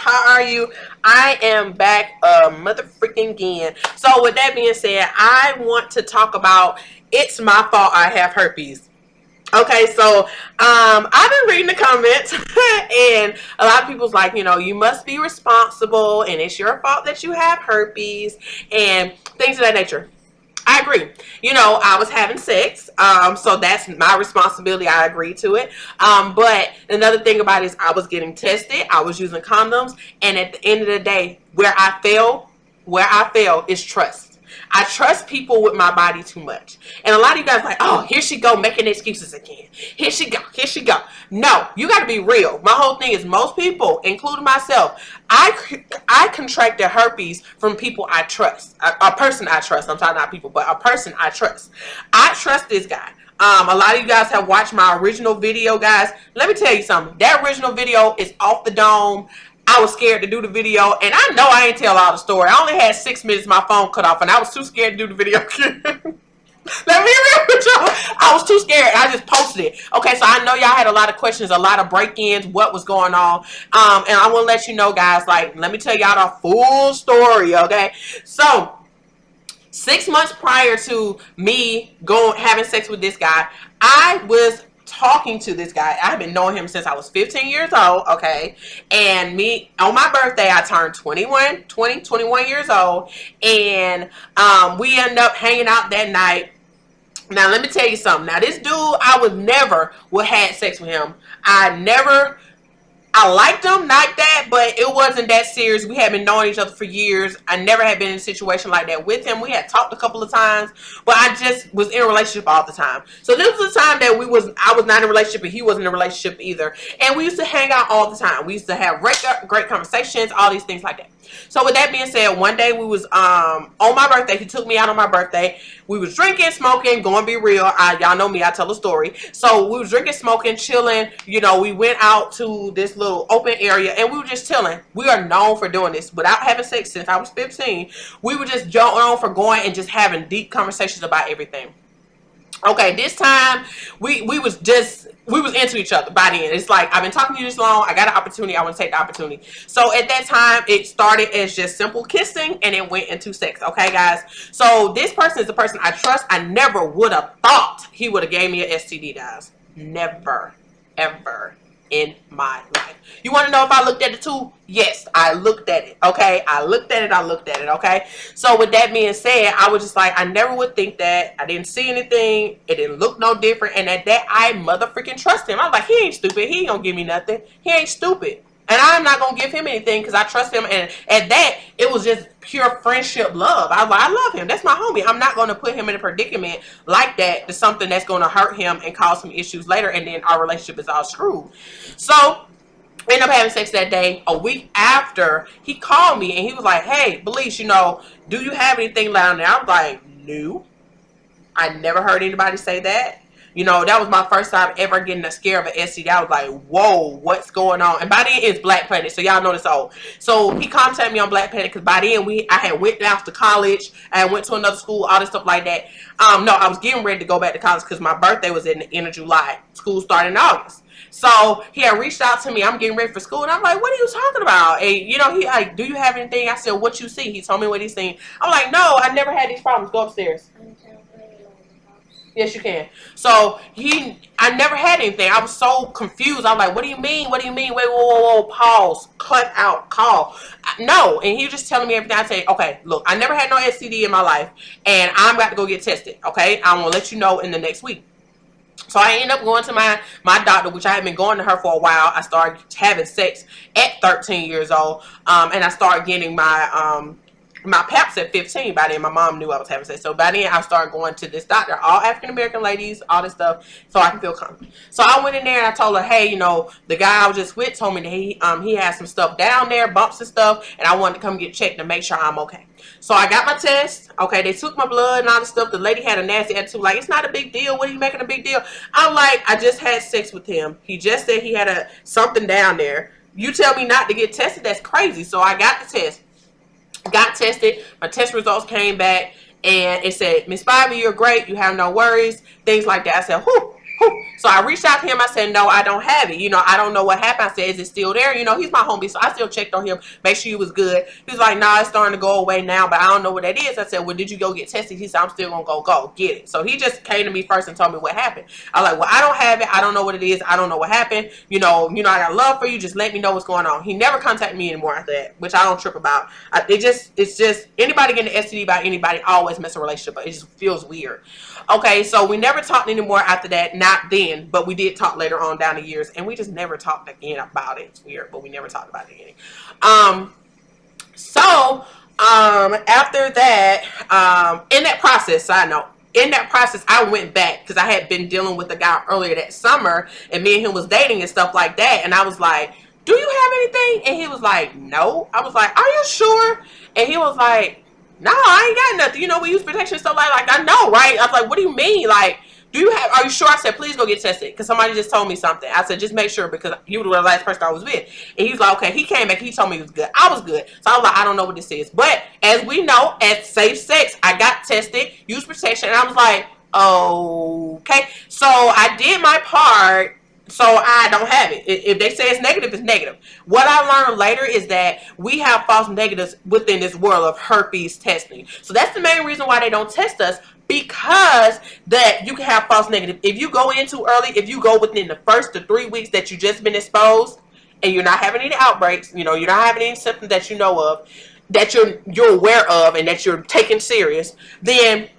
How are you? I am back mother freaking again. So with that being said, I want to talk about it's my fault I have herpes. Okay, so I've been reading the comments and a lot of people's like, you must be responsible and it's your fault that you have herpes and things of that nature. I agree. I was having sex, so that's my responsibility. I agreed to it. But another thing about it is I was getting tested. I was using condoms, and at the end of the day, where I fail is trust. I trust people with my body too much. And a lot of you guys are like, oh, here she go making excuses again. Here she go. Here she go. No, you got to be real. My whole thing is most people, including myself, I contracted herpes from people I trust. A person I trust. I'm talking not people, but a person I trust. I trust this guy. A lot of you guys have watched my original video, guys. Let me tell you something. That original video is off the dome. I was scared to do the video, and I know I ain't tell all the story. I only had 6 minutes, my phone cut off, and I was too scared to do the video. Let me be real with y'all. I was too scared. I just posted it. Okay, so I know y'all had a lot of questions, a lot of break-ins, what was going on. And I want to let you know, guys, like, let me tell y'all the full story, okay? So 6 months prior to me having sex with this guy, I was talking to this guy. I've been knowing him since I was 15 years old, okay? And me, on my birthday, I turned 21 years old, and we ended up hanging out that night. Now, let me tell you something. Now, this dude, I would had sex with him. I liked him like that, but it wasn't that serious. We had been knowing each other for years. I never had been in a situation like that with him. We had talked a couple of times, but I just was in a relationship all the time. So this was the time that I was not in a relationship and he wasn't in a relationship either. And we used to hang out all the time. We used to have great conversations, all these things like that. So with that being said, one day we was on my birthday. He took me out on my birthday. We was drinking, smoking, gonna be real. Y'all know me, I tell a story. So we was drinking, smoking, chilling. We went out to this little open area and we were just chilling. We are known for doing this without having sex since I was 15. We were just known for going and just having deep conversations about everything. Okay, this time we was into each other by the end. It's like, I've been talking to you this long. I got an opportunity. I want to take the opportunity. So at that time, it started as just simple kissing and it went into sex. Okay, guys. So this person is the person I trust. I never would have thought he would have gave me an STD, guys. Never, ever in my life. You want to know if I looked at it too? Yes, I looked at it. Okay, I looked at it. Okay, so with that being said, I was just like, I never would think that. I didn't see anything. It didn't look no different, and at that, I mother freaking trust him. I was like, he ain't stupid. He ain't gonna give me nothing. He ain't stupid, and I'm not gonna give him anything because I trust him. And at that, it was just pure friendship, love. I was like, I love him. That's my homie. I'm not gonna put him in a predicament like that to something that's gonna hurt him and cause some issues later, and then our relationship is all screwed. So ended up having sex that day. A week after, he called me and he was like, hey, Belize, do you have anything down there? I was like, no. I never heard anybody say that. That was my first time ever getting a scare of an STD. I was like, whoa, what's going on? And by then it's Black Planet, so y'all know this old. So he contacted me on Black Planet because by then I had went down to college. I went to another school, all this stuff like that. No, I was getting ready to go back to college because my birthday was in the end of July. School started in August. So he had reached out to me. I'm getting ready for school. And I'm like, what are you talking about? And, he like, do you have anything? I said, what you see? He told me what he's seen. I'm like, no, I never had these problems. Go upstairs. Yes, you can. So I never had anything. I was so confused. I'm like, what do you mean? What do you mean? Wait, whoa, pause, cut out, call. No. And he was just telling me everything. I say, okay, look, I never had no STD in my life. And I'm about to go get tested. Okay. I'm going to let you know in the next week. So I ended up going to my doctor, which I had been going to her for a while. I started having sex at 13 years old. And I started getting my PAPs at 15. By then, my mom knew I was having sex. So by then, I started going to this doctor, all African-American ladies, all this stuff, so I can feel comfortable. So I went in there and I told her, hey, the guy I was just with told me that he had some stuff down there, bumps and stuff, and I wanted to come get checked to make sure I'm okay. So I got my test. Okay, they took my blood and all this stuff. The lady had a nasty attitude, like, it's not a big deal. What are you making a big deal? I'm like, I just had sex with him. He just said he had something down there. You tell me not to get tested? That's crazy. So I got the test. Got tested. My test results came back and it said, Miss Spivey, you're great. You have no worries. Things like that. I said, whew, So I reached out to him. I said, no, I don't have it. You know, I don't know what happened. I said, is it still there? You know, he's my homie, so I still checked on him, make sure he was good. He was like, nah, it's starting to go away now, but I don't know what that is. I said, well, did you go get tested? He said, I'm still gonna go get it. So he just came to me first and told me what happened. I was like, well, I don't have it. I don't know what it is. I don't know what happened. You know, I got love for you. Just let me know what's going on. He never contacted me anymore after that, which I don't trip about. It's just anybody getting an STD by anybody always mess a relationship, but it just feels weird. Okay, so we never talked anymore after that. Not then, but we did talk later on down the years, and we just never talked again about it. It's weird, but we never talked about it again. After that, in that process, side note, in that process, I went back because I had been dealing with a guy earlier that summer, and me and him was dating and stuff like that. And I was like, do you have anything? And he was like, no. I was like, are you sure? And he was like, no, I ain't got nothing. You know, we use protection and stuff like I know, right? I was like, what do you mean? Like, are you sure? I said, please go get tested because somebody just told me something. I said, just make sure because you were the last person I was with. And he was like, okay. He came back. He told me he was good. I was good. So I was like, I don't know what this is. But as we know, at safe sex, I got tested, used protection, and I was like, okay. So I did my part. So I don't have it. If they say it's negative, it's negative. What I learned later is that we have false negatives within this world of herpes testing. So that's the main reason why they don't test us, because that you can have false negative. If you go in too early, if you go within the first to 3 weeks that you just been exposed and you're not having any outbreaks, you know, you're not having any symptoms that you know of, that you're aware of and that you're taking serious, then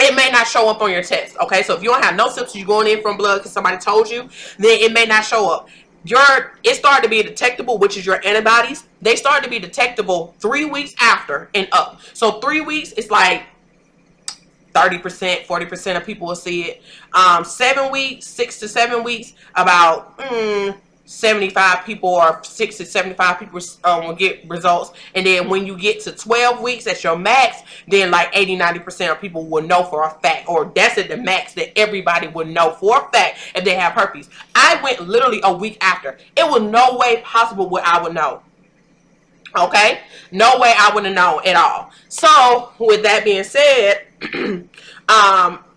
it may not show up on your test. Okay, so if you don't have no symptoms, you're going in from blood because somebody told you, then it may not show up. It started to be detectable, which is your antibodies. They started to be detectable 3 weeks after and up. So 3 weeks, it's like 30%, 40% of people will see it. 7 weeks, 6 to 7 weeks, about 75 people or 6 to 75 people will get results. And then when you get to 12 weeks, that's your max, then like 80-90% of people will know for a fact, or that's at the max that everybody would know for a fact if they have herpes. I went literally a week after. It was no way possible where I would know. Okay, no way I would have known at all. So with that being said,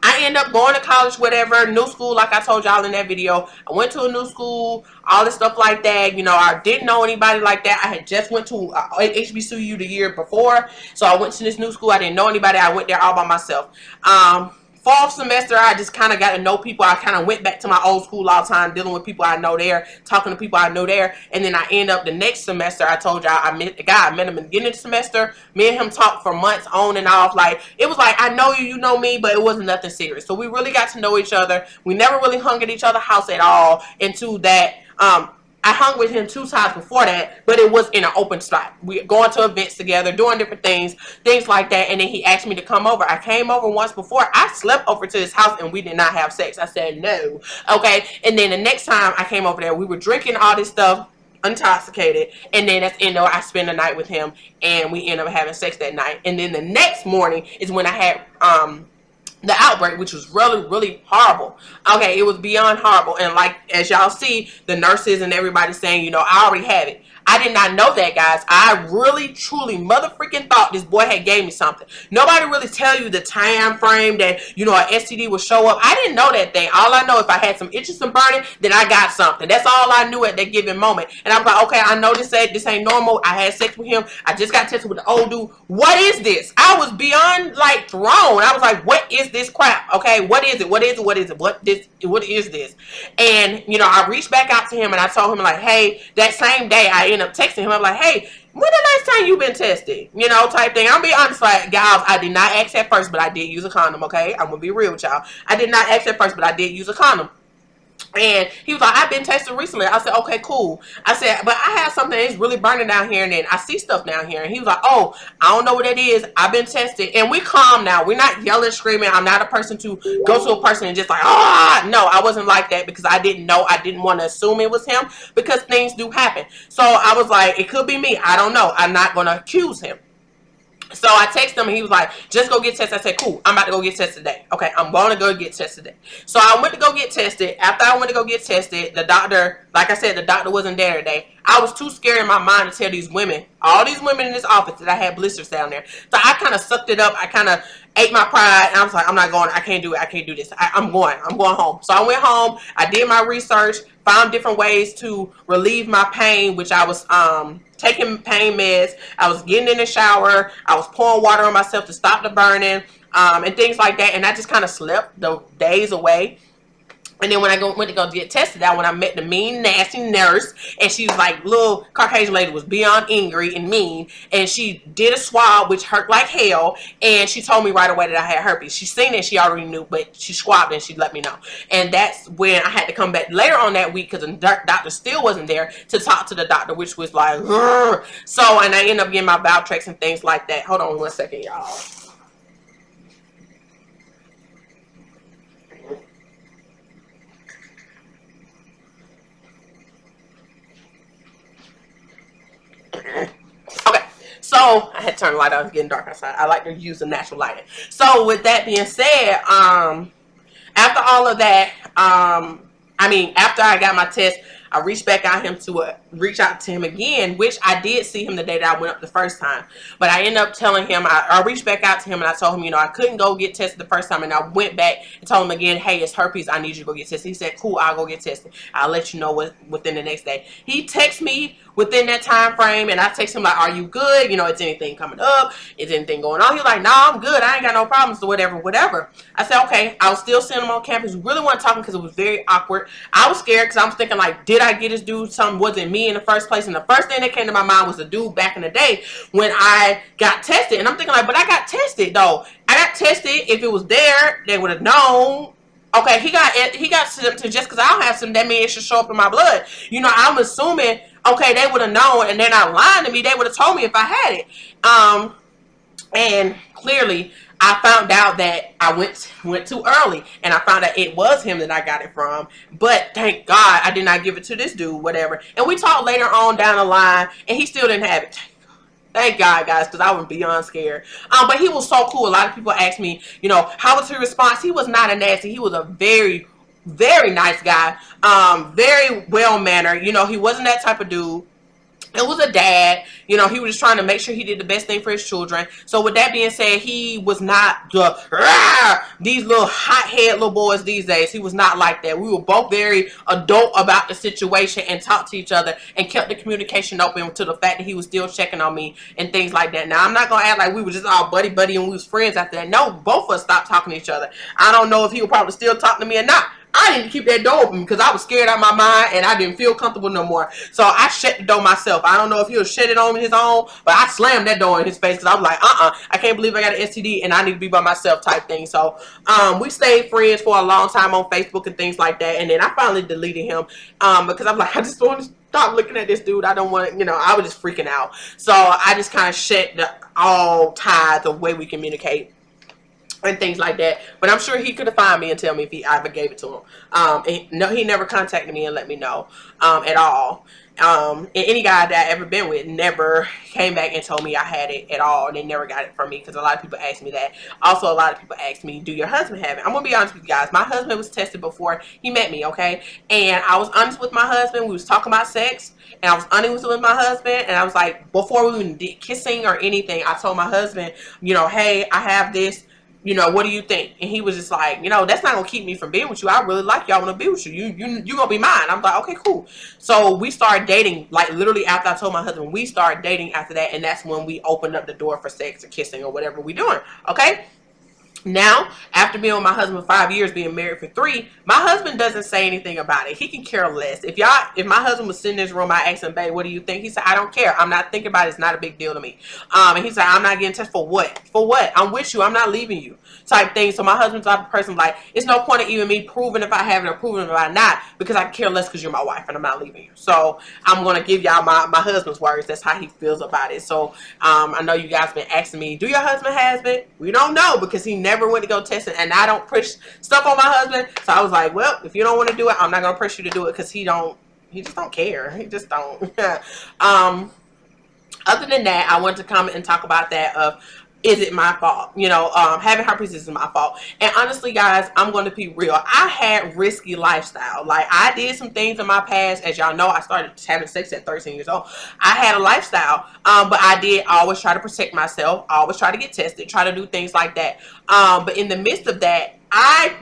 I ended up going to college, whatever, new school, like I told y'all in that video. I went to a new school, all this stuff like that. You know, I didn't know anybody like that. I had just went to HBCU the year before, so I went to this new school. I didn't know anybody. I went there all by myself. Fall semester, I just kind of got to know people. I kind of went back to my old school all the time, dealing with people I know there, talking to people I know there. And then I end up the next semester, I told y'all, I met the guy. I met him in the beginning of the semester. Me and him talked for months on and off. Like, it was like, I know you, you know me, but it wasn't nothing serious. So we really got to know each other. We never really hung at each other's house at all. Into that, I hung with him 2 times before that, but it was in an open spot. We going to events together, doing different things like that. And then he asked me to come over. I came over once before. I slept over to his house and we did not have sex. I said no. Okay. And then the next time I came over there, we were drinking all this stuff, intoxicated, and then that's I spent the night with him and we ended up having sex that night. And then the next morning is when I had the outbreak, which was really, really horrible. Okay, it was beyond horrible. And like, as y'all see, the nurses and everybody saying, you know, I already have it. I did not know that, guys. I really, truly, motherfucking thought this boy had gave me something. Nobody really tell you the time frame that, you know, an STD would show up. I didn't know that thing. All I know, if I had some itches and burning, then I got something. That's all I knew at that given moment. And I was like, okay, I know this ain't normal. I had sex with him. I just got tested with the old dude. What is this? I was beyond, like, thrown. I was like, what is this crap? Okay, what is it? What is it? What is it? What is this? And, you know, I reached back out to him and I told him, like, hey, that same day I ended up texting him. I'm like, hey, when the last time you been tested? You know, type thing. I'll be honest, like, guys, I did not ask at first, but I did use a condom, okay? I'm gonna be real with y'all. I did not ask at first, but I did use a condom. And he was like, I've been tested recently. I said, okay, cool. I said, but I have something that's really burning down here, and then I see stuff down here. And he was like, oh, I don't know what it is. I've been tested. And we calm now. We're not yelling, screaming. I'm not a person to go to a person and just like, ah, no, I wasn't like that because I didn't know. I didn't want to assume it was him because things do happen. So I was like, it could be me. I don't know. I'm not going to accuse him. So I texted him and he was like, just go get tested. I said, cool, I'm about to go get tested today. Okay, I'm going to go get tested today. So I went to go get tested. After I went to go get tested, the doctor, like I said, the doctor wasn't there today. I was too scared in my mind to tell these women, all these women in this office, that I had blisters down there. So I kind of sucked it up. I kind of ate my pride, and I was like, I'm not going, I can't do it, I can't do this, I'm going home. So I went home, I did my research, found different ways to relieve my pain, which I was taking pain meds, I was getting in the shower, I was pouring water on myself to stop the burning, and things like that, and I just kind of slept the days away. And then when I went to go get tested out, when I met the mean, nasty nurse, and she was like, little Caucasian lady was beyond angry and mean, and she did a swab, which hurt like hell, and she told me right away that I had herpes. She seen it, she already knew, but she swabbed and she let me know. And that's when I had to come back later on that week, because the doctor still wasn't there to talk to the doctor, which was like, grr. So, and I ended up getting my bowel tracks and things like that. Hold on one second, y'all. Okay, so I had to turn the light on. It's getting dark outside. I like to use the natural lighting. So with that being said, after all of that, after I got my test, I reached back out him to reach out to him again, which I did see him the day that I went up the first time. But I ended up telling him, I reached back out to him and I told him, I couldn't go get tested the first time. And I went back and told him again, hey, it's herpes. I need you to go get tested. He said, cool, I'll go get tested. I'll let you know within the next day. He texted me within that time frame, and I text him like, are you good? Is anything coming up? Is anything going on? He's like, no, I'm good. I ain't got no problems or whatever. I said, okay. I was still seeing him on campus. We really wasn't talking because it was very awkward. I was scared because I was thinking like, did I get this dude? Something wasn't me in the first place. And the first thing that came to my mind was the dude back in the day when I got tested. And I'm thinking like, but I got tested though. I got tested. If it was there, they would have known. Okay, he got symptoms just because I don't have some. That means it should show up in my blood. I'm assuming, okay, they would have known, and they're not lying to me. They would have told me if I had it. And clearly, I found out that I went too early, and I found out it was him that I got it from. But thank God I did not give it to this dude, whatever. And we talked later on down the line, and he still didn't have it. Thank God, guys, because I was beyond scared. But he was so cool. A lot of people ask me, how was his response? He was not a nasty. He was a very, very nice guy. Very well-mannered. He wasn't that type of dude. It was a dad. He was just trying to make sure he did the best thing for his children. So with that being said, he was not these little hothead little boys these days. He was not like that. We were both very adult about the situation and talked to each other and kept the communication open to the fact that he was still checking on me and things like that. Now, I'm not going to act like we were just all buddy and we was friends after that. No, both of us stopped talking to each other. I don't know if he would probably still talk to me or not. I didn't keep that door open because I was scared out of my mind and I didn't feel comfortable no more. So I shut the door myself. I don't know if he'll shut it on his own, but I slammed that door in his face because I was like, I can't believe I got an STD and I need to be by myself type thing. So we stayed friends for a long time on Facebook and things like that. And then I finally deleted him because I'm like, I just want to stop looking at this dude. I don't want to, I was just freaking out. So I just kind of shut all ties the way we communicate and things like that. But I'm sure he could have found me and tell me if I ever gave it to him. No, he never contacted me and let me know at all. And any guy that I ever been with never came back and told me I had it at all. And they never got it from me because a lot of people ask me that. Also, a lot of people ask me, do your husband have it? I'm going to be honest with you guys. My husband was tested before he met me, okay? And I was honest with my husband. We was talking about sex. And I was honest with my husband. And I was like, before we even did kissing or anything, I told my husband, hey, I have this. What do you think? And he was just like, that's not gonna keep me from being with you. I really like you. I want to be with you. You gonna be mine. I'm like, okay, cool. So we started dating, like literally after I told my husband, we started dating after that, and that's when we opened up the door for sex or kissing or whatever we doing. Okay. Now, after being with my husband for 5 years, being married for 3, my husband doesn't say anything about it. He can care less. If my husband was sitting in this room, I asked him, babe, what do you think? He said, I don't care. I'm not thinking about it. It's not a big deal to me. And he said, I'm not getting tested for what? For what? I'm with you. I'm not leaving you. Type thing. So my husband's type of person like, it's no point in even me proving if I have it or proving if I not, because I care less because you're my wife and I'm not leaving you. So I'm going to give y'all my husband's words. That's how he feels about it. So I know you guys been asking me, do your husband has it? We don't know because he never went to go test it, and I don't push stuff on my husband. So I was like, well, if you don't want to do it, I'm not going to push you to do it because he just don't care. He just don't. Other than that, I want to comment and talk about that of is it my fault? You know, having herpes is my fault. And honestly, guys, I'm going to be real. I had risky lifestyle. Like, I did some things in my past. As y'all know, I started having sex at 13 years old. I had a lifestyle, but I did always try to protect myself. I always try to get tested, try to do things like that. But in the midst of that, I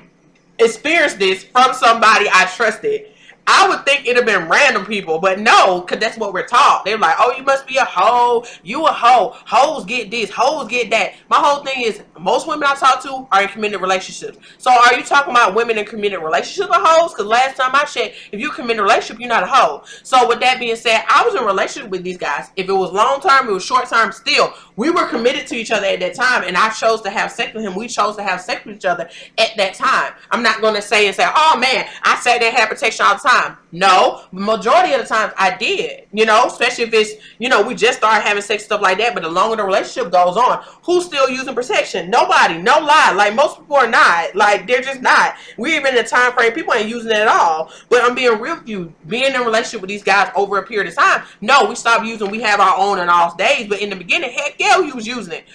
experienced this from somebody I trusted. I would think it'd have been random people, but no, because that's what we're taught. They're like, oh, you must be a hoe. You a hoe. Hoes get this. Hoes get that. My whole thing is, most women I talk to are in committed relationships. So are you talking about women in committed relationships with hoes? Because last time I checked, if you're in a committed relationship, you're not a hoe. So with that being said, I was in a relationship with these guys. If it was long term, it was short term, still, we were committed to each other at that time, and I chose to have sex with him. We chose to have sex with each other at that time. I'm not going to say, oh man, I sat there and had protection all the time. No, majority of the times I did, you know, especially if it's, you know, we just started having sex, stuff like that. But the longer the relationship goes on, who's still using protection? Nobody. No lie. Like, most people are not. Like, they're just not. We're even in a time frame people ain't using it at all. But I'm being real with you, being in a relationship with these guys over a period of time, no, we stopped using. We have our on and off days, but in the beginning, heck yeah, we was using it.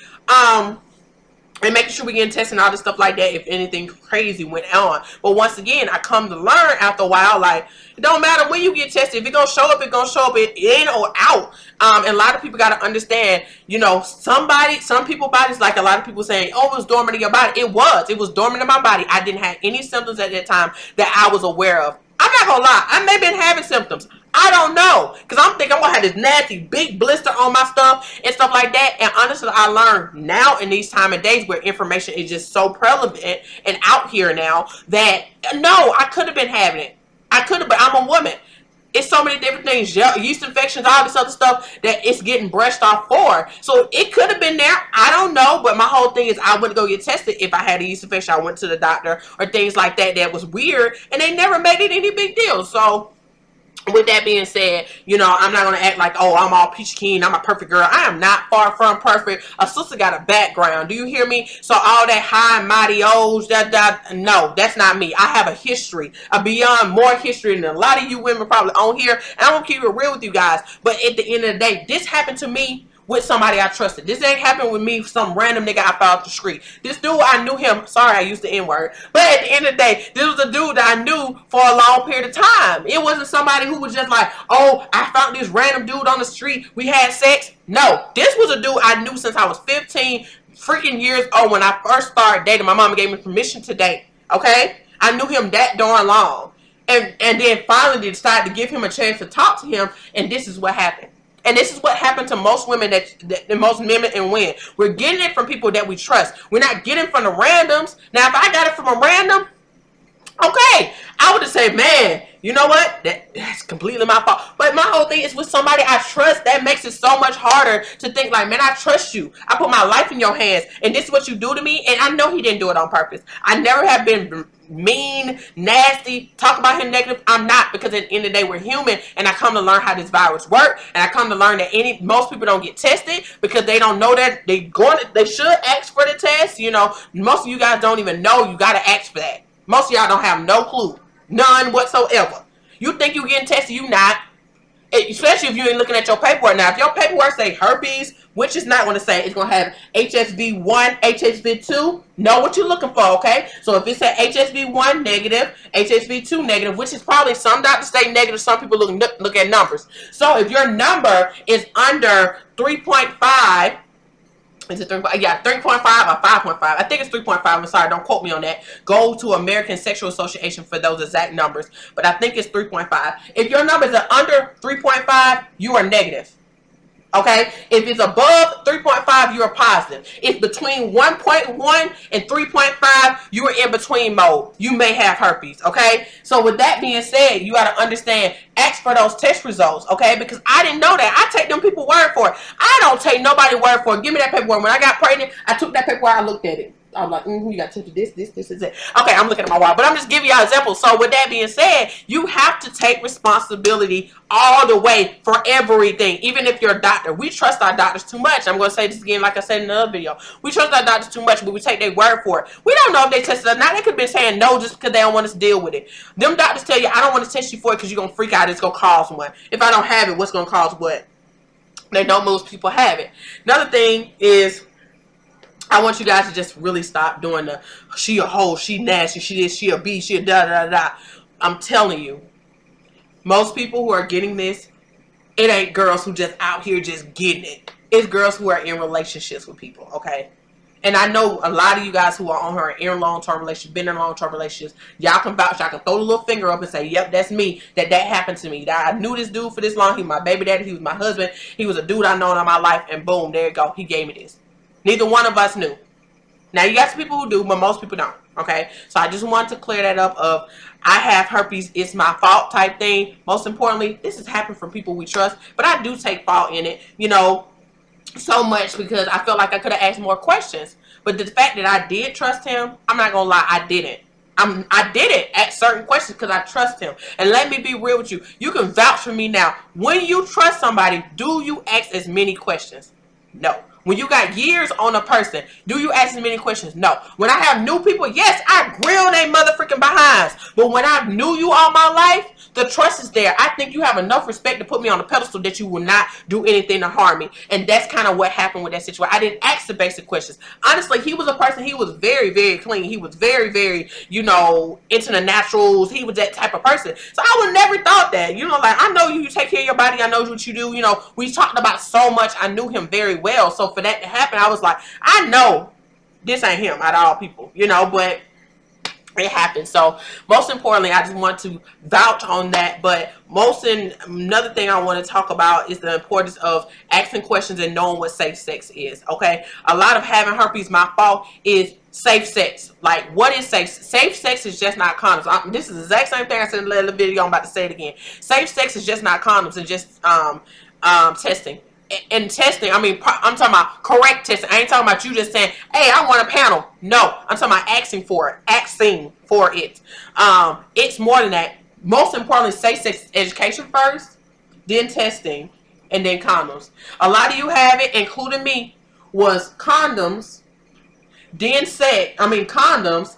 And making sure we getting tested and all this stuff like that if anything crazy went on. But once again, I come to learn after a while, like, it don't matter when you get tested. If it gonna show up, it gonna show up in or out. And a lot of people gotta understand, you know, some people bodies, like a lot of people saying, oh, it was dormant in your body. It was dormant in my body. I didn't have any symptoms at that time that I was aware of. I'm not gonna lie, I may have been having symptoms. I don't know, because I'm thinking I'm gonna have this nasty big blister on my stuff and stuff like that. And honestly, I learned now in these time and days where information is just so prevalent and out here now that no, I could have been having it. I could have, but I'm a woman. It's so many different things, yeast infections, all this other stuff that it's getting brushed off for. So it could have been there. I don't know, but my whole thing is I wouldn't go get tested if I had a yeast infection. I went to the doctor or things like that. That was weird, and they never made it any big deal. So with that being said, you know, I'm not going to act like, oh, I'm all peach keen, I'm a perfect girl. I am not, far from perfect. A sister got a background. Do you hear me? So all that high and mighty O's, no, that's not me. I have a history, a beyond more history than a lot of you women probably on here. And I'm going to keep it real with you guys. But at the end of the day, this happened to me with somebody I trusted. This ain't happened with me, some random nigga I found off the street. This dude, I knew him. Sorry, I used the N-word. But at the end of the day, this was a dude that I knew for a long period of time. It wasn't somebody who was just like, oh, I found this random dude on the street. We had sex. No, this was a dude I knew since I was 15 freaking years old when I first started dating. My mama gave me permission to date. Okay? I knew him that darn long. And then finally decided to give him a chance to talk to him. And this is what happened. And this is what happened to most women, that most women and women. We're getting it from people that we trust. We're not getting from the randoms. Now, if I got it from a random, okay, I would have said, man, you know what? That's completely my fault. But my whole thing is with somebody I trust. That makes it so much harder to think like, man, I trust you. I put my life in your hands, and this is what you do to me. And I know he didn't do it on purpose. I never have been mean, nasty, talk about him negative. I'm not, because at the end of the day, we're human, and I come to learn how this virus works, and I come to learn that most people don't get tested because they don't know that they should ask for the test. You know, most of you guys don't even know you got to ask for that. Most of y'all don't have no clue, none whatsoever. You think you getting tested, you not. Especially if you ain't looking at your paperwork. Now, if your paperwork say herpes, which is not going to say, it's going to have HSV1, HSV2, know what you're looking for, okay? So if it said HSV1 negative, HSV2 negative, which is probably some doctors say negative, some people look at numbers. So if your number is under 3.5, is it 3? Yeah, 3.5 or 5.5. I think it's 3.5. I'm sorry, don't quote me on that. Go to American Sexual Association for those exact numbers. But I think it's 3.5. If your numbers are under 3.5, you are negative. Okay? If it's above 3.5, you are positive. If between 1.1 and 3.5, you are in between mode. You may have herpes. Okay? So with that being said, you got to understand, ask for those test results. Okay? Because I didn't know that. I take them people word for it. I don't take nobody word for it. Give me that paperwork. When I got pregnant, I took that paperwork, I looked at it. I was like, you got to do this is it. Okay, I'm looking at my wall, but I'm just giving y'all examples. So with that being said, you have to take responsibility all the way for everything. Even if you're a doctor, we trust our doctors too much. I'm going to say this again, like I said in another video. We trust our doctors too much, but we take their word for it. We don't know if they tested or not. They could have been saying no just because they don't want us to deal with it. Them doctors tell you, I don't want to test you for it because you're going to freak out. It's going to cause one. If I don't have it, what's going to cause what? They know most people have it. Another thing is, I want you guys to just really stop doing the she a hoe, she nasty, she this, she a B, she a da da da. I'm telling you, most people who are getting this, it ain't girls who just out here just getting it. It's girls who are in relationships with people, okay? And I know a lot of you guys who are on her in long-term relationships, been in long-term relationships, y'all can vouch, y'all can throw the little finger up and say, yep, that's me, that happened to me. That I knew this dude for this long. He was my baby daddy, he was my husband, he was a dude I known in my life, and boom, there you go, he gave me this. Neither one of us knew. Now, you got some people who do, but most people don't, okay? So I just wanted to clear that up of, I have herpes, it's my fault type thing. Most importantly, this has happened from people we trust, but I do take fault in it, you know, so much because I felt like I could have asked more questions. But the fact that I did trust him, I'm not gonna lie, I didn't. I did it at certain questions because I trust him. And let me be real with you. You can vouch for me now. When you trust somebody, do you ask as many questions? No. When you got years on a person, do you ask as many questions? No. When I have new people, yes, I grill they motherfucking behinds. But when I knew you all my life, the trust is there. I think you have enough respect to put me on a pedestal that you will not do anything to harm me. And that's kind of what happened with that situation. I didn't ask the basic questions. Honestly, he was a person, he was very, very clean. He was very, very, you know, into the naturals. He was that type of person. So I would never thought that. You know, like, I know you take care of your body. I know what you do. You know, we talked about so much. I knew him very well. So for that to happen, I was like, I know this ain't him out of all people, you know, but it happened. So most importantly, I just want to vouch on that. But another thing I want to talk about is the importance of asking questions and knowing what safe sex is. Okay, a lot of having herpes, my fault, is safe sex. Like, what is safe? Safe sex is just not condoms. This is the exact same thing I said in the video. I'm about to say it again. Safe sex is just not condoms and just testing. And testing, I mean, I'm talking about correct testing. I ain't talking about you just saying, hey, I want a panel. No, I'm talking about asking for it. It's more than that. Most importantly, safe sex education first, then testing, and then condoms. A lot of you have it, including me, was condoms, then condoms,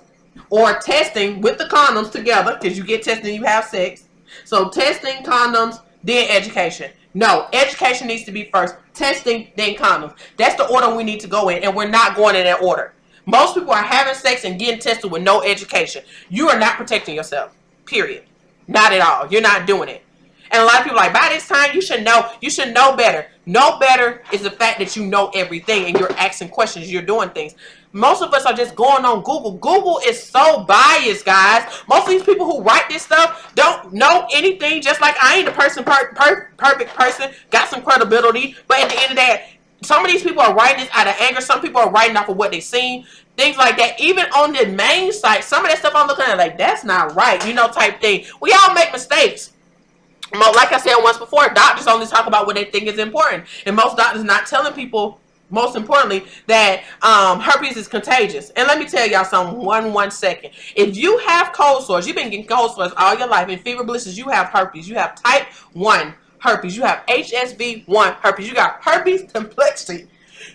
or testing with the condoms together, because you get testing, you have sex. So testing, condoms, then education. No, education needs to be first. Testing, then condoms. That's the order we need to go in, and we're not going in that order. Most people are having sex and getting tested with no education. You are not protecting yourself. Period. Not at all. You're not doing it. And a lot of people are like, by this time, you should know. You should know better. Know better is the fact that you know everything and you're asking questions. You're doing things. Most of us are just going on Google. Google is so biased, guys. Most of these people who write this stuff don't know anything. Just like I ain't a perfect person. Got some credibility. But at the end of the day, some of these people are writing this out of anger. Some people are writing off of what they've seen. Things like that. Even on the main site, some of that stuff I'm looking at like, that's not right. You know, type thing. We all make mistakes. Like I said once before, doctors only talk about what they think is important. And most doctors not telling people, most importantly, that herpes is contagious. And let me tell y'all something, one second. If you have cold sores, you've been getting cold sores all your life, and fever blisters, you have herpes. You have type 1 herpes. You have HSV1 herpes. You got herpes complexity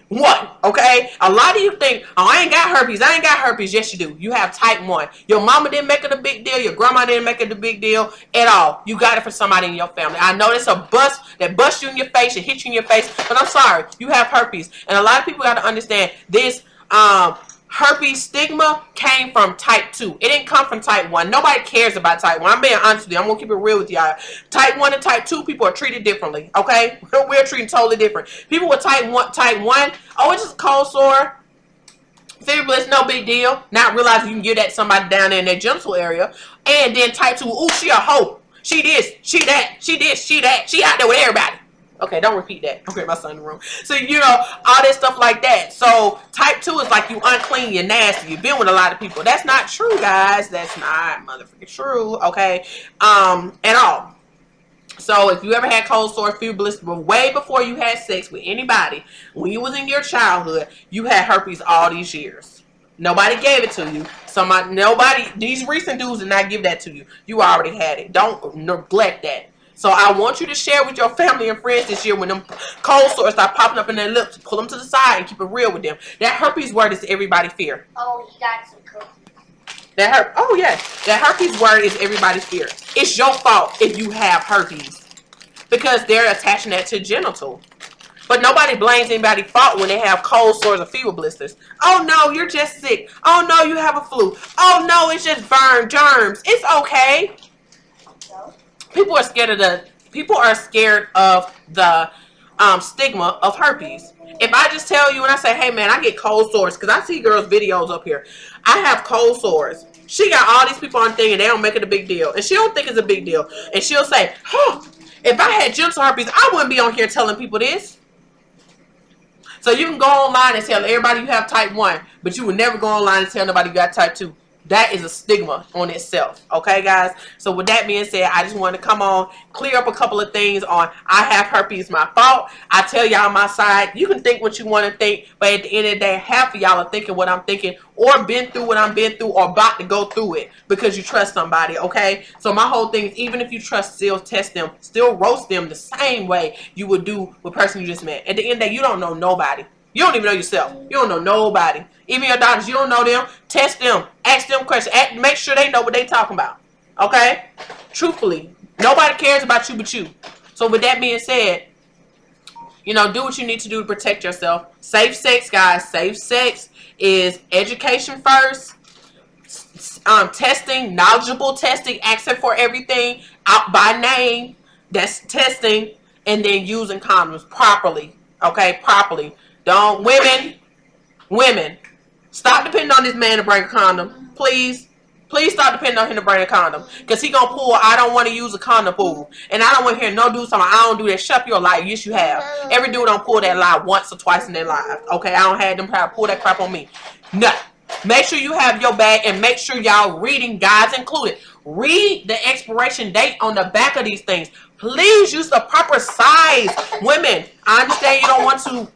1, okay? A lot of you think, oh, I ain't got herpes. I ain't got herpes. Yes, you do. You have type 1. Your mama didn't make it a big deal. Your grandma didn't make it a big deal at all. You got it for somebody in your family. I know it's a bust that busts you in your face and hits you in your face, but I'm sorry. You have herpes. And a lot of people got to understand this herpes stigma came from type 2. It didn't come from type 1. Nobody cares about type 1. I'm being honest with you. I'm going to keep it real with y'all. Type 1 and type 2 people are treated differently, okay? We're treated totally different. People with type 1, oh, it's just cold sore, fever bliss, no big deal. Not realizing you can give that to somebody down there in their genital area. And then type 2, ooh, she a hoe. She this, she that, she this, she that. She out there with everybody. Okay, don't repeat that. Okay, my son in the room. So, you know, all that stuff like that. So, type 2 is like you unclean, you're nasty. You've been with a lot of people. That's not true, guys. That's not motherfucking true, okay? At all. So, if you ever had cold sore, fever blister, way before you had sex with anybody, when you was in your childhood, you had herpes all these years. Nobody gave it to you. These recent dudes did not give that to you. You already had it. Don't neglect that. So I want you to share with your family and friends this year when them cold sores start popping up in their lips. Pull them to the side and keep it real with them. That herpes word is everybody's fear. Oh, he got some cookies. That herpes word is everybody's fear. It's your fault if you have herpes because they're attaching that to genital. But nobody blames anybody's fault when they have cold sores or fever blisters. Oh no, you're just sick. Oh no, you have a flu. Oh no, it's just burn germs. It's okay. People are scared of the stigma of herpes. If I just tell you and I say, hey man, I get cold sores, because I see girls' videos up here. I have cold sores. She got all these people on the thing and they don't make it a big deal. And she don't think it's a big deal. And she'll say, if I had genital herpes, I wouldn't be on here telling people this. So you can go online and tell everybody you have type 1, but you would never go online and tell nobody you got type 2. That is a stigma on itself. Okay, guys? So with that being said, I just want to come on, clear up a couple of things on I have herpes, my fault. I tell y'all my side. You can think what you want to think, but at the end of the day, half of y'all are thinking what I'm thinking or been through what I've been through or about to go through it because you trust somebody, okay? So my whole thing is, even if you trust, still test them, still roast them the same way you would do with the person you just met. At the end of the day, you don't know nobody. You don't even know yourself. You don't know nobody. Even your doctors, you don't know them. Test them. Ask them questions. Make sure they know what they talking about. Okay? Truthfully, nobody cares about you but you. So with that being said, you know, do what you need to do to protect yourself. Safe sex, guys. Safe sex is education first. Testing, knowledgeable testing, asking for everything out by name. That's testing. And then using condoms properly. Okay? Properly. Don't, women, stop depending on this man to bring a condom. Please stop depending on him to bring a condom. Because he gonna pull, I don't want to use a condom pool. And I don't want to hear no dude talking, I don't do that. Shut up your lie. Yes, you have. Every dude don't pull that lie once or twice in their life. Okay, I don't have them try to pull that crap on me. No. Make sure you have your bag and make sure y'all reading, guys included. Read the expiration date on the back of these things. Please use the proper size. Women, I understand you don't want to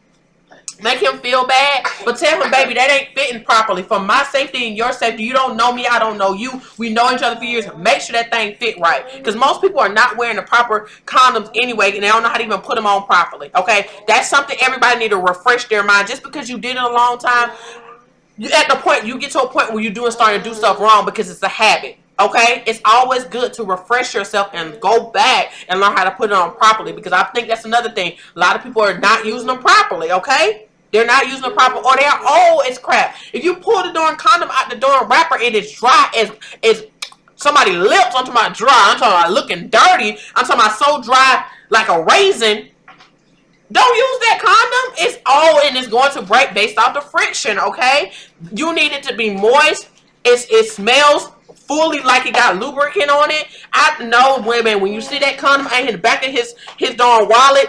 make him feel bad, but tell him, baby, that ain't fitting properly. For my safety and your safety, you don't know me, I don't know you. We know each other for years. Make sure that thing fit right. Because most people are not wearing the proper condoms anyway, and they don't know how to even put them on properly. Okay? That's something everybody need to refresh their mind. Just because you did it a long time, you get to a point where you're starting to do stuff wrong because it's a habit. Okay? It's always good to refresh yourself and go back and learn how to put it on properly, because I think that's another thing. A lot of people are not using them properly. Okay? They're not using the proper, or they're old as crap. If you pull the darn condom out the darn wrapper, it is dry as somebody's lips. I'm talking about dry. I'm talking about looking dirty. I'm talking about so dry like a raisin. Don't use that condom. It's old and it's going to break based off the friction, okay? You need it to be moist. It smells fully like it got lubricant on it. I know, women, when you see that condom in the back of his darn wallet,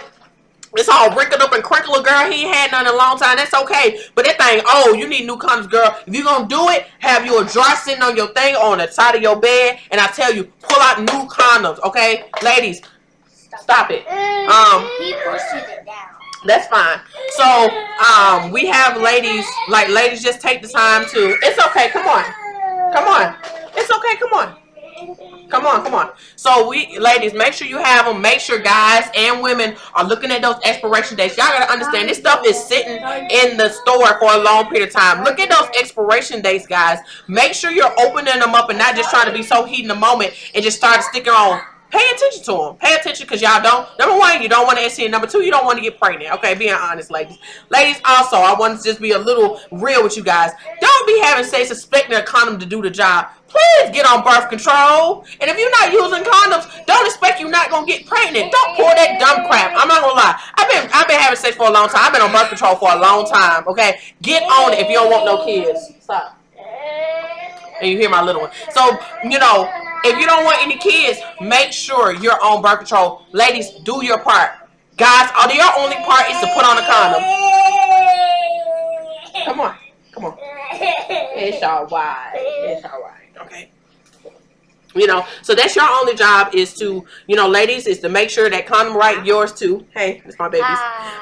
it's all wrinkled up and crinkled, girl. He ain't had none in a long time. That's okay. But that thing, you need new condoms, girl. If you're going to do it, have you a jar sitting on your thing on the side of your bed. And I tell you, pull out new condoms, okay? Ladies, stop it. He pushes it down. That's fine. So, we have ladies, ladies just take the time to, it's okay, come on. Come on. It's okay, come on. Come on. So ladies, make sure you have them. Make sure guys and women are looking at those expiration dates. Y'all gotta understand, this stuff is sitting in the store for a long period of time. Look at those expiration dates, guys. Make sure you're opening them up and not just trying to be so heat in the moment and just start sticking on. Pay attention to them. Pay attention, because y'all don't. Number one, you don't want to STD. Number two, you don't want to get pregnant. Okay, being honest, ladies. Ladies, also, I want to just be a little real with you guys. Don't be having sex expecting a condom to do the job. Please get on birth control. And if you're not using condoms, don't expect you're not gonna get pregnant. Don't pull that dumb crap. I'm not gonna lie. I've been having sex for a long time. I've been on birth control for a long time. Okay, get on it if you don't want no kids. Stop. And you hear my little one. So, you know, if you don't want any kids, make sure you're on birth control. Ladies, do your part. Guys, your only part is to put on a condom. Come on. It's all right. Okay. You know, so that's your only job, is to, you know, ladies, is to make sure that condom right, yours too. Hey, it's my babies.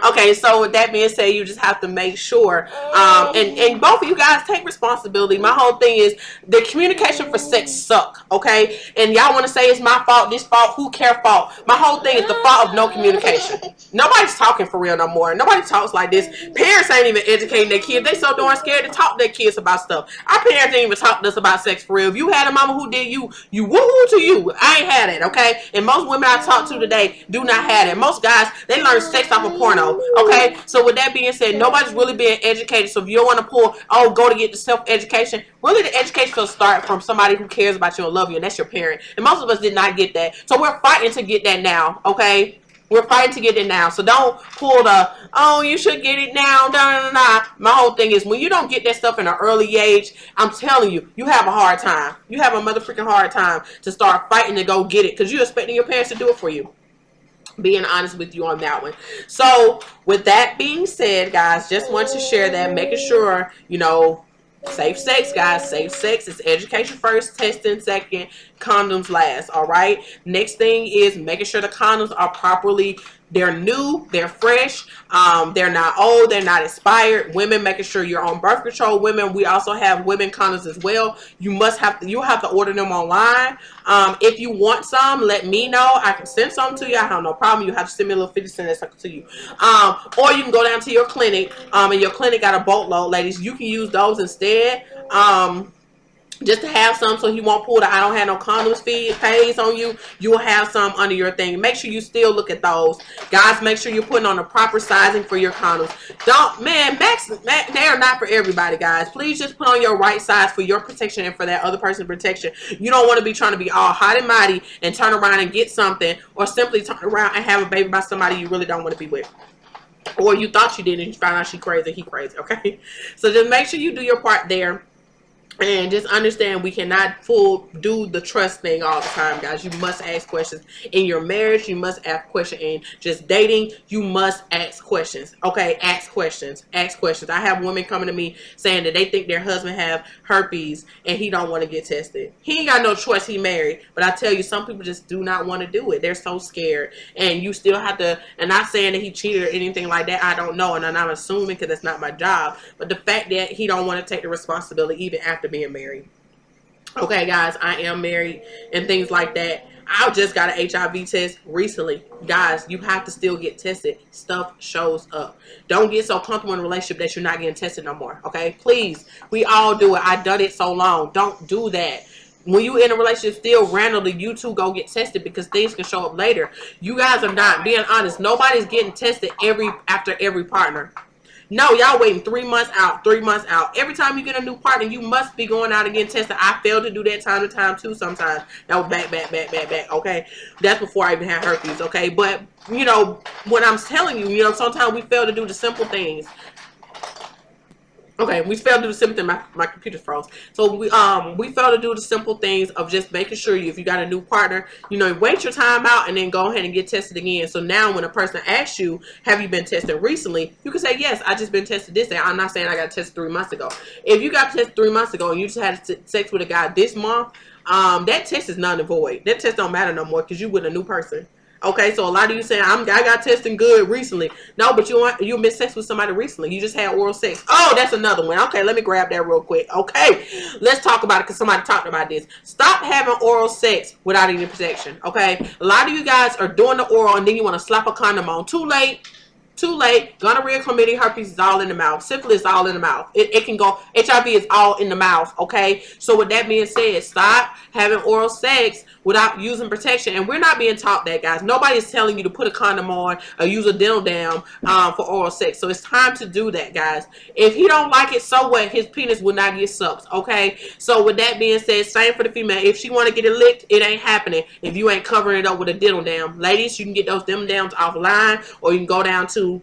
Okay, so with that being said, you just have to make sure, and both of you guys take responsibility. My whole thing is the communication for sex suck, okay? And y'all want to say it's my fault, this fault, who care fault? My whole thing is the fault of no communication. Nobody's talking for real no more. Nobody talks like this. Parents ain't even educating their kids. They so darn scared to talk to their kids about stuff. Our parents ain't even talk to us about sex for real. If you had a mama who did, you woohoo to you. I ain't had it, okay? And most women I talk to today do not have it. Most guys, they learn sex off of porno, okay? So with that being said, nobody's really being educated. So if you don't want to pull, go to get the self-education, really the education will start from somebody who cares about you and love you, and that's your parent. And most of us did not get that. So we're fighting to get that now, okay? We're fighting to get it now. So don't pull the, you should get it now. My whole thing is, when you don't get that stuff in an early age, I'm telling you, you have a hard time. You have a motherfucking hard time to start fighting to go get it, because you're expecting your parents to do it for you. Being honest with you on that one. So with that being said, guys, just want to share that, making sure, safe sex, guys. Safe sex is education first, testing second, condoms last. All right. Next thing is making sure the condoms are properly, they're new, they're fresh, they're not old, they're not expired. Women, making sure you're on birth control. Women, we also have women condoms as well. You have to order them online. If you want some, let me know. I can send some to you. I have no problem. You have to send me a little 50 cents to you. Or you can go down to your clinic, and your clinic got a boatload, ladies. You can use those instead. Just to have some, so he won't pull the I don't have no condoms pays on you. You will have some under your thing. Make sure you still look at those, guys. Make sure you're putting on the proper sizing for your condoms. They are not for everybody, guys. Please just put on your right size for your protection and for that other person's protection. You don't want to be trying to be all hot and mighty and turn around and get something, or simply turn around and have a baby by somebody you really don't want to be with, or you thought you did and you found out she crazy, he crazy. Okay, so just make sure you do your part there. And just understand, we cannot do the trust thing all the time, guys. You must ask questions in your marriage. You must ask questions in just dating. You must ask questions. Okay, ask questions. Ask questions. I have women coming to me saying that they think their husband have herpes and he don't want to get tested. He ain't got no choice. He married. But I tell you, some people just do not want to do it. They're so scared. And you still have to, and not saying that he cheated or anything like that. I don't know. And I'm assuming, because that's not my job. But the fact that he don't want to take the responsibility even after being married. Okay, guys, I am married and things like that. I just got an HIV test recently. Guys, you have to still get tested. Stuff shows up. Don't get so comfortable in a relationship that you're not getting tested no more. Okay, please. We all do it. I've done it so long. Don't do that. When you in a relationship, still randomly, you two go get tested, because things can show up later. You guys are not being honest. Nobody's getting tested after every partner. No, y'all waiting 3 months out, 3 months out. Every time you get a new partner, you must be going out and getting tested. I failed to do that time to time too sometimes. That was back, okay? That's before I even had herpes, okay? But, what I'm telling you, sometimes we fail to do the simple things. Okay, we failed to do the simple thing. My computer froze. So we failed to do the simple things of just making sure if you got a new partner, wait your time out and then go ahead and get tested again. So now when a person asks you, have you been tested recently? You can say, yes, I just been tested this day. I'm not saying I got tested 3 months ago. If you got tested 3 months ago and you just had sex with a guy this month, that test is null and void. That test don't matter no more, because you with a new person. Okay, so a lot of you saying, I got testing good recently. No, but you been sex with somebody recently. You just had oral sex. Oh, that's another one. Okay, let me grab that real quick. Okay, let's talk about it, because somebody talked about this. Stop having oral sex without any protection. Okay, a lot of you guys are doing the oral and then you want to slap a condom on. Too late. Too late. Gonorrhea, chlamydia, herpes is all in the mouth. Syphilis is all in the mouth. It can go. HIV is all in the mouth. Okay. So with that being said, stop having oral sex without using protection. And we're not being taught that, guys. Nobody is telling you to put a condom on or use a dental dam for oral sex. So it's time to do that, guys. If he don't like it, so what? His penis will not get sucked. Okay. So with that being said, same for the female. If she want to get it licked, it ain't happening if you ain't covering it up with a dental dam. Ladies, you can get those dental dams offline, or you can go down to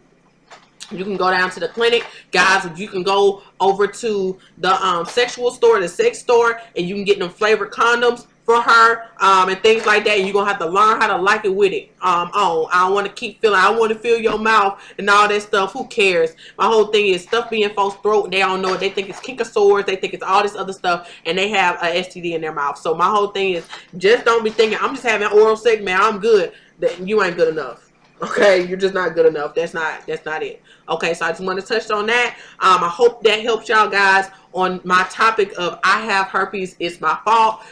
the clinic. Guys, you can go over to the sexual store, the sex store, and you can get them flavored condoms for her and things like that. And you're gonna have to learn how to like it with it on. I don't want to keep feeling, I want to feel your mouth and all that stuff. Who cares? My whole thing is stuff being folks' throat. They don't know it. They think it's kinkosaurs. They think it's all this other stuff, and they have a STD in their mouth. So my whole thing is, just don't be thinking, I'm just having oral sex, man, I'm good. That you ain't good enough. Okay, you're just not good enough. That's not it. Okay, so I just want to touch on that. I hope that helps y'all guys on my topic of I have herpes, it's my fault.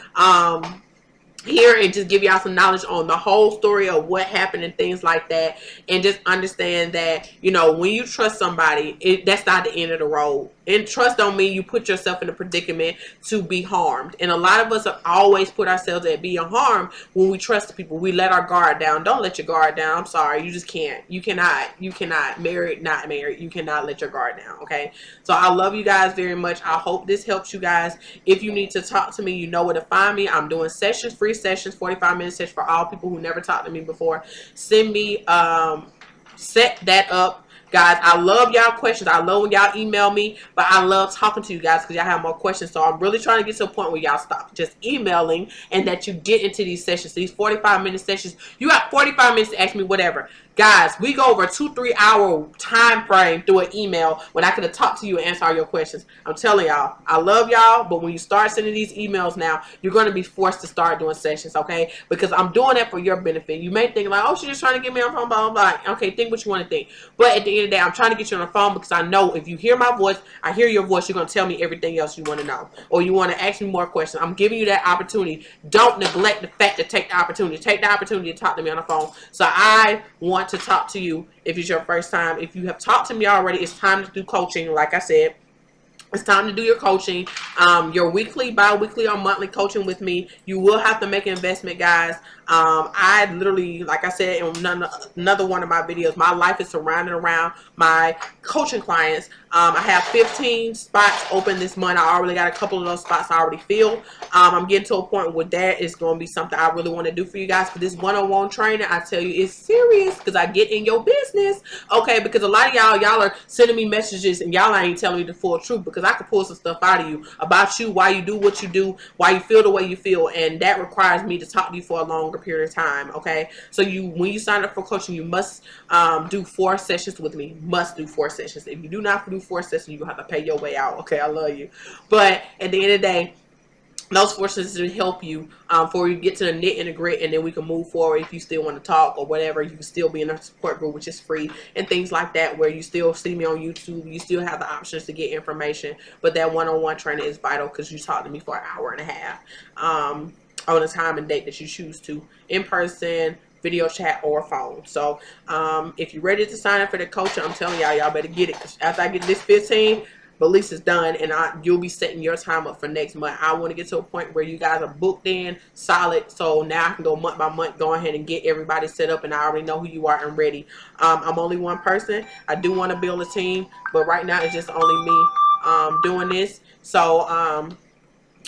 Here, and just give y'all some knowledge on the whole story of what happened and things like that. And just understand that, when you trust somebody, that's not the end of the road. And trust don't mean you put yourself in a predicament to be harmed. And a lot of us have always put ourselves at being harmed when we trust people. We let our guard down. Don't let your guard down. I'm sorry. You just can't. You cannot. You cannot. Married, not married. You cannot let your guard down. Okay. So I love you guys very much. I hope this helps you guys. If you need to talk to me, you know where to find me. I'm doing sessions, free sessions, 45-minute sessions for all people who never talked to me before. Send me, set that up. Guys, I love y'all questions. I love when y'all email me, but I love talking to you guys because y'all have more questions. So I'm really trying to get to a point where y'all stop just emailing and that you get into these sessions, these 45-minute sessions. You got 45 minutes to ask me whatever. Guys, we go over a 2-3 hour time frame through an email when I could have talked to you and answer all your questions. I'm telling y'all, I love y'all, but when you start sending these emails now, you're going to be forced to start doing sessions, okay? Because I'm doing that for your benefit. You may think like, oh, she's just trying to get me on the phone, blah, blah, blah. Okay, think what you want to think. But at the end of the day, I'm trying to get you on the phone because I know if you hear my voice, I hear your voice, you're going to tell me everything else you want to know. Or you want to ask me more questions. I'm giving you that opportunity. Don't neglect the fact to take the opportunity. Take the opportunity to talk to me on the phone. So I want to talk to you if it's your first time. If you have talked to me already, it's time to do coaching. Like I said, it's time to do your coaching, your weekly, bi-weekly, or monthly coaching with me. You will have to make an investment, guys. I literally, like I said in another one of my videos, my life is surrounded around my coaching clients. I have 15 spots open this month. I already got a couple of those spots I already filled. I'm getting to a point where that is going to be something I really want to do for you guys. For this one-on-one training, I tell you, it's serious because I get in your business. Okay, because a lot of y'all are sending me messages and y'all ain't telling me the full truth, because I could pull some stuff out of you about you, why you do what you do, why you feel the way you feel, and that requires me to talk to you for a longer period of time. Okay, so when you sign up for coaching, you must do 4 sessions with me. Must do 4 sessions. If you do not do 4 sessions, you have to pay your way out. Okay, I love you, but at the end of the day, those 4 sessions will help you before you get to the knit and the grit, and then we can move forward. If you still want to talk or whatever, you can still be in a support group, which is free, and things like that, where you still see me on YouTube. You still have the options to get information, but that one-on-one training is vital because you talk to me for an hour and a half on a time and date that you choose to, in person, video chat, or phone. So if you're ready to sign up for the coaching, I'm telling y'all better get it, because after I get this 15, release is done, and you'll be setting your time up for next month. I want to get to a point where you guys are booked in solid, so now I can go month by month, go ahead and get everybody set up, and I already know who you are and ready. I'm only one person. I do want to build a team, but right now it's just only me doing this. So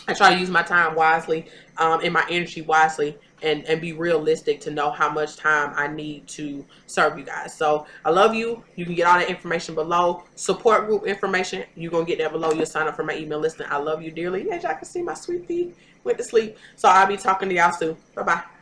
I try to use my time wisely and my energy wisely, and be realistic to know how much time I need to serve you guys. So I love you. You can get all that information below. Support group information, you're going to get that below. You'll sign up for my email list. I love you dearly. As y'all can see, my sweet pea went to sleep. So I'll be talking to y'all soon. Bye-bye.